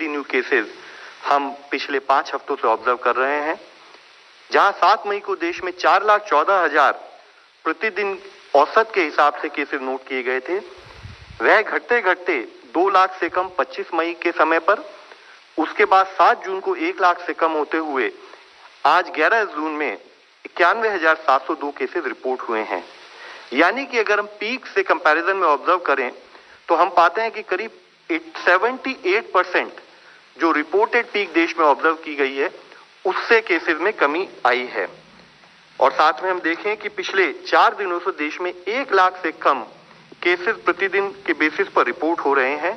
Daily new cases हम पिछले 5 हफ्तों से ऑब्जर्व कर रहे हैं, जहां 7 मई को देश में 4,14,000 प्रतिदिन औसत के हिसाब से केसेस नोट किए गए थे, वह घटते घटते 2 लाख से कम 25 मई के समय पर, उसके बाद 7 जून को 1 लाख से कम होते हुए आज 11 जून में 91,702 केसेस रिपोर्ट हुए हैं। यानी कि अगर हम पीक से कंपैरिजन में ऑब्जर्व करें तो हम पाते हैं कि करीब 78% जो रिपोर्टेड पीक देश में ऑब्जर्व की गई है उससे केसेस में कमी आई है। और साथ में हम देखें कि पिछले 4 दिनों से देश में 1 लाख से कम केसेस प्रतिदिन के बेसिस पर रिपोर्ट हो रहे हैं।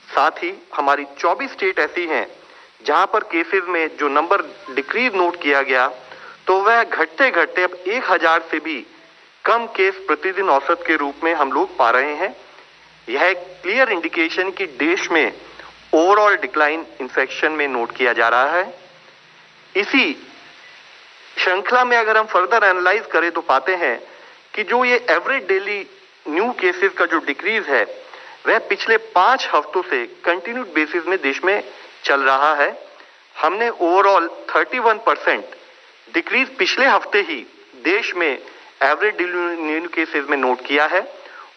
साथ ही हमारी 24 स्टेट ऐसी हैं जहां पर केसेस में जो नंबर डिक्रीज नोट किया गया तो वह घटते घटते अब 1,000 से भी कम केस प्रतिदिन औसत के रूप में हम लोग पा रहे हैं। यह एक क्लियर इंडिकेशन कि देश में ओवरऑल डिक्लाइन इन्फेक्शन में नोट किया जा रहा है। इसी श्रृंखला में अगर हम फर्दर एनालाइज करें तो पाते हैं कि जो ये एवरेज डेली न्यू केसेस का जो डिक्रीज है वह पिछले 5 हफ्तों से कंटिन्यूड बेसिस में देश में चल रहा है। हमने ओवरऑल 31% डिक्रीज पिछले हफ्ते ही देश में एवरेज डेली न्यू केसेस में नोट किया है।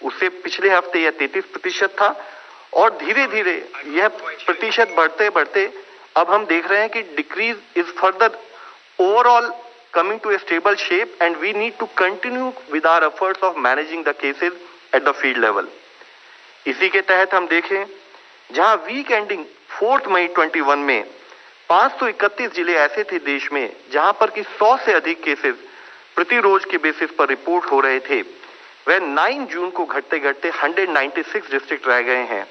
उससे पिछले हफ्ते यह 33% था और धीरे धीरे यह प्रतिशत बढ़ते बढ़ते अब हम देख रहे हैं कि decrease is further overall coming to a stable shape and we need to continue with our efforts of managing the cases at the field level. इसी के तहत हम देखें जहां वीक एंडिंग 4 मई 21 में 531 जिले ऐसे थे देश में जहां पर कि 100 से अधिक केसेस प्रति रोज के बेसिस पर रिपोर्ट हो रहे थे, वह 9 जून को घटते घटते 196 डिस्ट्रिक्ट रह गए हैं।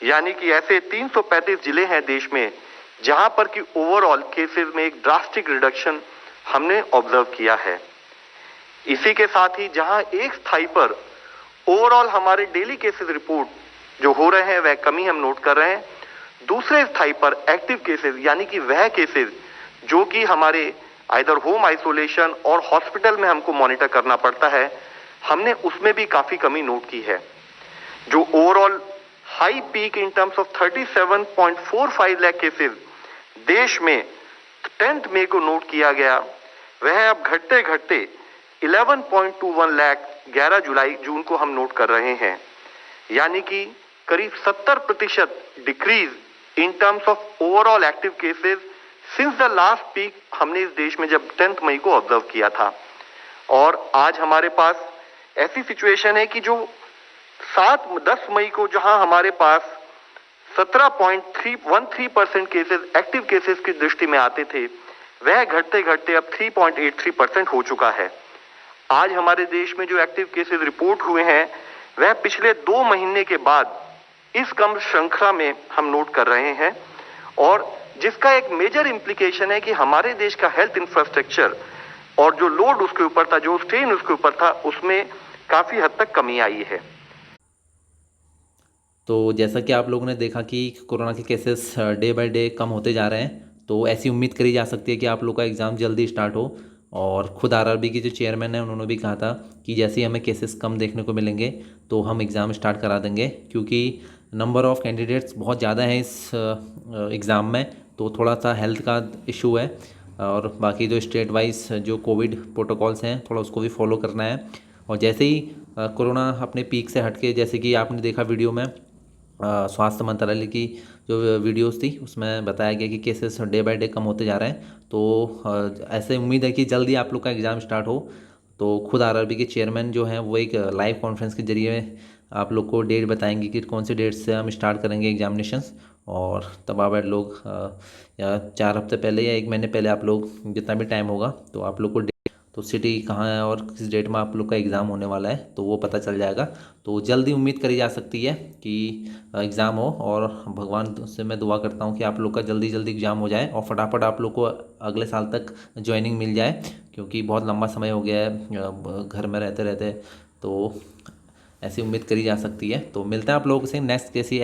यानी कि ऐसे 335 जिले हैं देश में जहां पर कि ओवरऑल केसेस में एक ड्रास्टिक रिडक्शन हमने ऑब्जर्व किया है। इसी के साथ ही जहां एक स्थाई पर ओवरऑल हमारे डेली केसेस रिपोर्ट जो हो रहे हैं वह कमी हम नोट कर रहे हैं, दूसरे स्थाई पर एक्टिव केसेस यानी कि वह केसेस जो कि हमारे आइदर होम आइसोलेशन और हॉस्पिटल में हमको मॉनिटर करना पड़ता है, हमने उसमें भी काफी कमी नोट की है। जो overall high peak in terms of 37.45 lakh cases देश में 10 मई को नोट किया गया, वह अब घटते घटते 11.21 लाख 11 जून को हम नोट कर रहे हैं। यानी कि करीब 70% decrease in terms of overall active cases since the last peak हमने इस देश में जब 10 मई को ऑब्जर्व किया था। और आज हमारे पास ऐसी सिचुएशन है कि जो 10 मई को जहां हमारे पास 17.13% केसेस एक्टिव केसेस की दृष्टि में आते थे, वह घटते घटते अब 3.83% हो चुका है। आज हमारे देश में जो एक्टिव केसेस रिपोर्ट हुए हैं वह पिछले 2 महीने के बाद इस कम श्रृंखला में हम नोट कर रहे हैं और जिसका एक मेजर इंप्लीकेशन है कि हमारे देश का हेल्थ इंफ्रास्ट्रक्चर और जो लोड उसके ऊपर था, जो स्ट्रेन उसके ऊपर था, उसमें काफी हद तक कमी आई है। तो जैसा कि आप लोगों ने देखा कि कोरोना के केसेस डे बाय डे कम होते जा रहे हैं, तो ऐसी उम्मीद करी जा सकती है कि आप लोग का एग्ज़ाम जल्दी स्टार्ट हो। और खुद आरआरबी के जो चेयरमैन हैं उन्होंने भी कहा था कि जैसे ही हमें केसेस कम देखने को मिलेंगे तो हम एग्ज़ाम स्टार्ट करा देंगे, क्योंकि नंबर ऑफ़ कैंडिडेट्स बहुत ज़्यादा हैं इस एग्ज़ाम में, तो थोड़ा सा हेल्थ का इशू है। और बाकी जो स्टेट वाइज जो कोविड प्रोटोकॉल्स हैं थोड़ा उसको भी फॉलो करना है। और जैसे ही कोरोना अपने पीक से हटके, जैसे कि आपने देखा वीडियो में स्वास्थ्य मंत्रालय की जो वीडियोस थी उसमें बताया गया कि केसेस डे बाय डे कम होते जा रहे हैं, तो ऐसे उम्मीद है कि जल्दी आप लोग का एग्ज़ाम स्टार्ट हो। तो खुद आरआरबी के चेयरमैन जो हैं वो एक लाइव कॉन्फ्रेंस के जरिए आप लोग को डेट बताएंगे कि कौन सी डेट से हम स्टार्ट करेंगे एग्जामिनेशंस। और तब आप लोग या 4 हफ्ते पहले या 1 महीने पहले आप लोग जितना भी टाइम होगा तो आप लोग को तो सिटी कहाँ है और किस डेट में आप लोग का एग्ज़ाम होने वाला है तो वो पता चल जाएगा। तो जल्दी उम्मीद करी जा सकती है कि एग्ज़ाम हो, और भगवान से मैं दुआ करता हूँ कि आप लोग का जल्दी जल्दी एग्ज़ाम हो जाए और फटाफट आप लोग को अगले साल तक ज्वाइनिंग मिल जाए, क्योंकि बहुत लंबा समय हो गया है घर में रहते रहते। तो ऐसी उम्मीद करी जा सकती है। तो मिलते हैं आप लोगों से नेक्स्ट कैसी